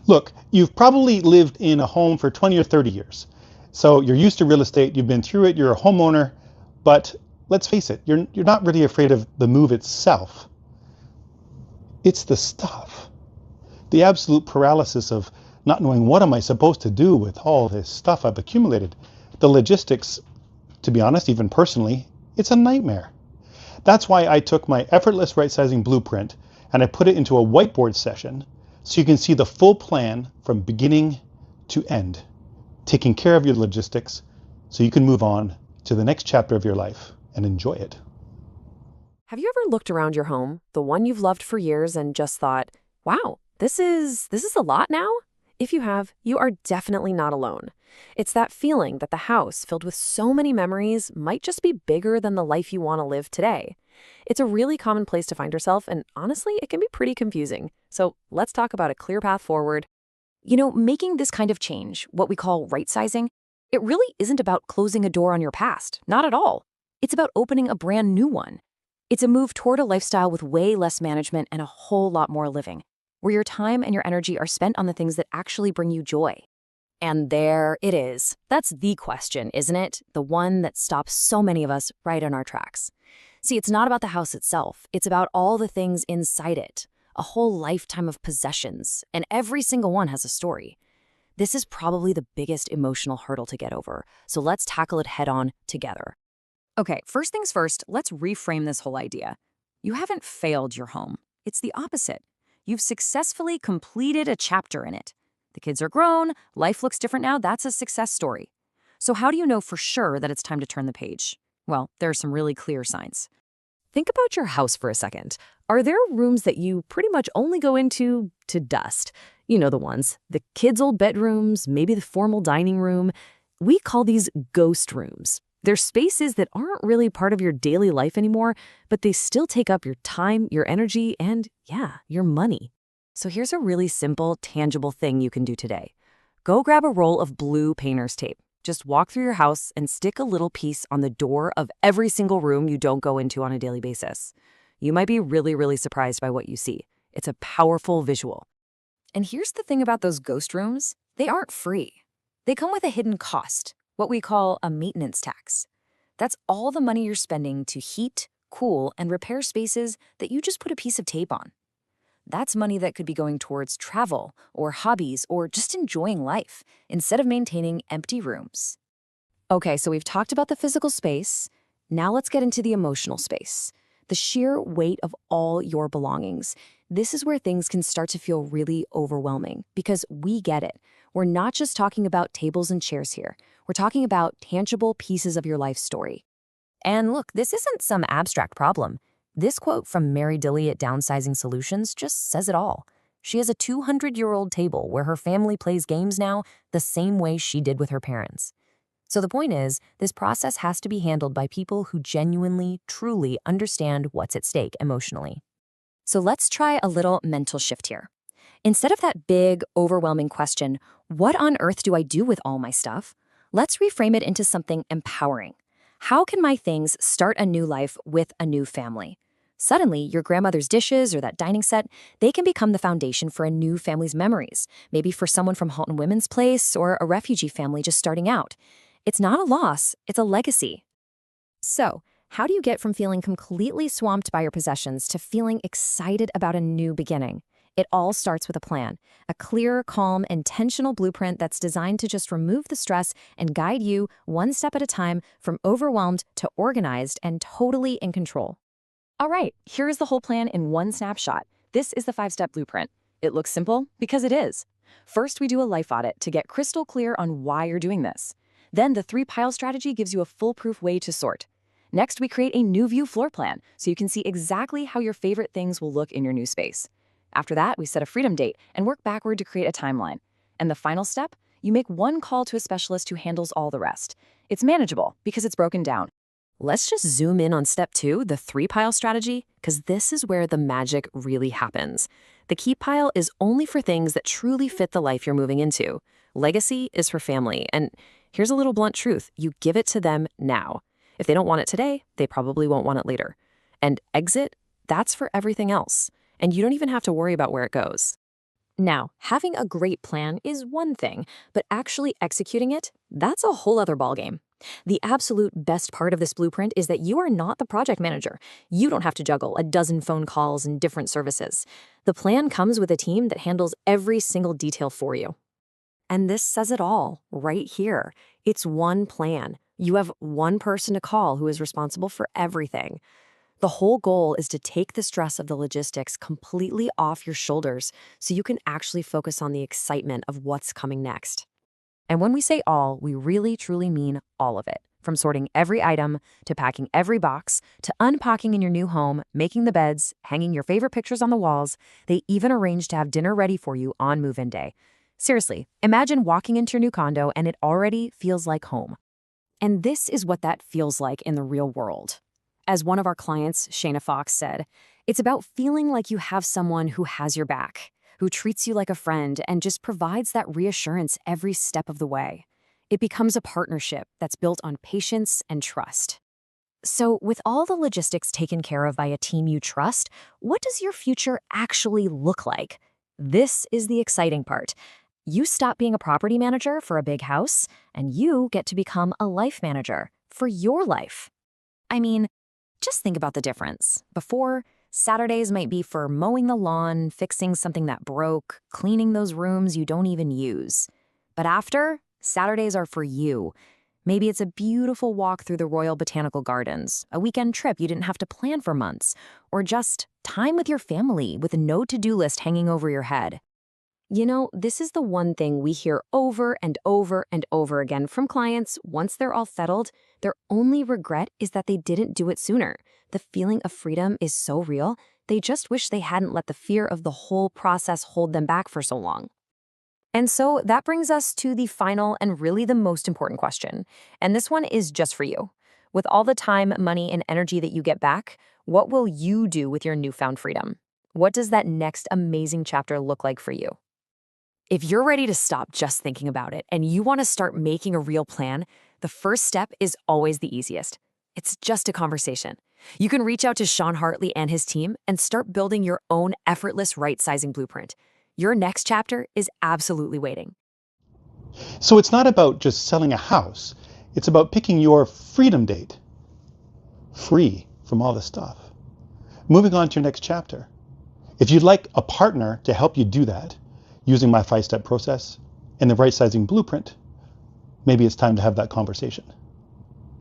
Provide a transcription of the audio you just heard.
Look, you've probably lived in a home for 20 or 30 years. So you're used to real estate, you've been through it, you're a homeowner, but let's face it, you're not really afraid of the move itself. It's the stuff. The absolute paralysis of not knowing what am I supposed to do with all this stuff I've accumulated. The logistics, to be honest, even personally, it's a nightmare. That's why I took my effortless right-sizing blueprint and I put it into a whiteboard session so you can see the full plan from beginning to end, taking care of your logistics so you can move on to the next chapter of your life and enjoy it. Have you ever looked around your home, the one you've loved for years, and just thought, wow, this is a lot now? If you have, you are definitely not alone. It's that feeling that the house filled with so many memories might just be bigger than the life you want to live today. It's a really common place to find yourself, and honestly, it can be pretty confusing. So let's talk about a clear path forward. Making this kind of change, what we call right-sizing, it really isn't about closing a door on your past, not at all. It's about opening a brand new one. It's a move toward a lifestyle with way less management and a whole lot more living, where your time and your energy are spent on the things that actually bring you joy. And there it is. That's the question, isn't it? The one that stops so many of us right on our tracks. See, it's not about the house itself. It's about all the things inside it. A whole lifetime of possessions, and every single one has a story. This is probably the biggest emotional hurdle to get over, so let's tackle it head on together. Okay, first things first, let's reframe this whole idea. You haven't failed your home. It's the opposite. You've successfully completed a chapter in it. The kids are grown, life looks different now, that's a success story. So how do you know for sure that it's time to turn the page? Well, there are some really clear signs. Think about your house for a second. Are there rooms that you pretty much only go into to dust? You know the ones. The kids' old bedrooms, maybe the formal dining room. We call these ghost rooms. They're spaces that aren't really part of your daily life anymore, but they still take up your time, your energy, and, yeah, your money. So here's a really simple, tangible thing you can do today. Go grab a roll of blue painter's tape. Just walk through your house and stick a little piece on the door of every single room you don't go into on a daily basis. You might be really, really surprised by what you see. It's a powerful visual. And here's the thing about those ghost rooms. They aren't free. They come with a hidden cost, what we call a maintenance tax. That's all the money you're spending to heat, cool, and repair spaces that you just put a piece of tape on. That's money that could be going towards travel or hobbies or just enjoying life instead of maintaining empty rooms. Okay, so we've talked about the physical space. Now let's get into the emotional space. The sheer weight of all your belongings. This is where things can start to feel really overwhelming because we get it. We're not just talking about tables and chairs here. We're talking about tangible pieces of your life story. And look, this isn't some abstract problem. This quote from Mary Dilly at Downsizing Solutions just says it all. She has a 200-year-old table where her family plays games now the same way she did with her parents. So the point is, this process has to be handled by people who genuinely, truly understand what's at stake emotionally. So let's try a little mental shift here. Instead of that big, overwhelming question, what on earth do I do with all my stuff? Let's reframe it into something empowering. How can my things start a new life with a new family? Suddenly, your grandmother's dishes or that dining set, they can become the foundation for a new family's memories, maybe for someone from Halton Women's Place or a refugee family just starting out. It's not a loss, it's a legacy. So, how do you get from feeling completely swamped by your possessions to feeling excited about a new beginning? It all starts with a plan, a clear, calm, intentional blueprint that's designed to just remove the stress and guide you one step at a time from overwhelmed to organized and totally in control. All right, here is the whole plan in one snapshot. This is the 5-step blueprint. It looks simple because it is. First, we do a life audit to get crystal clear on why you're doing this. Then the 3-pile strategy gives you a foolproof way to sort. Next, we create a new view floor plan so you can see exactly how your favorite things will look in your new space. After that, we set a freedom date and work backward to create a timeline. And the final step, you make one call to a specialist who handles all the rest. It's manageable because it's broken down. Let's just zoom in on step 2, the 3-pile strategy, because this is where the magic really happens. The keep pile is only for things that truly fit the life you're moving into. Legacy is for family, and here's a little blunt truth. You give it to them now. If they don't want it today, they probably won't want it later. And exit, that's for everything else. And you don't even have to worry about where it goes. Now, having a great plan is one thing, but actually executing it, that's a whole other ballgame. The absolute best part of this blueprint is that you are not the project manager. You don't have to juggle a dozen phone calls and different services. The plan comes with a team that handles every single detail for you. And this says it all, right here. It's one plan. You have one person to call who is responsible for everything. The whole goal is to take the stress of the logistics completely off your shoulders so you can actually focus on the excitement of what's coming next. And when we say all, we really truly mean all of it. From sorting every item, to packing every box, to unpacking in your new home, making the beds, hanging your favorite pictures on the walls. They even arrange to have dinner ready for you on move-in day. Seriously, imagine walking into your new condo and it already feels like home. And this is what that feels like in the real world. As one of our clients, Shayna Fox, said, it's about feeling like you have someone who has your back, who treats you like a friend and just provides that reassurance every step of the way. It becomes a partnership that's built on patience and trust. So, with all the logistics taken care of by a team you trust, what does your future actually look like? This is the exciting part. You stop being a property manager for a big house, and you get to become a life manager for your life. I mean, just think about the difference. Before, Saturdays might be for mowing the lawn, fixing something that broke, cleaning those rooms you don't even use. But after, Saturdays are for you. Maybe it's a beautiful walk through the Royal Botanical Gardens, a weekend trip you didn't have to plan for months, or just time with your family with no to-do list hanging over your head. You know, this is the one thing we hear over and over and over again from clients. Once they're all settled, their only regret is that they didn't do it sooner. The feeling of freedom is so real, they just wish they hadn't let the fear of the whole process hold them back for so long. And so that brings us to the final and really the most important question. And this one is just for you. With all the time, money, and energy that you get back, what will you do with your newfound freedom? What does that next amazing chapter look like for you? If you're ready to stop just thinking about it and you want to start making a real plan, the first step is always the easiest. It's just a conversation. You can reach out to Sean Hartley and his team and start building your own effortless right-sizing blueprint. Your next chapter is absolutely waiting. So it's not about just selling a house. It's about picking your freedom date. Free from all this stuff. Moving on to your next chapter. If you'd like a partner to help you do that, using my 5-step process and the right-sizing blueprint, maybe it's time to have that conversation.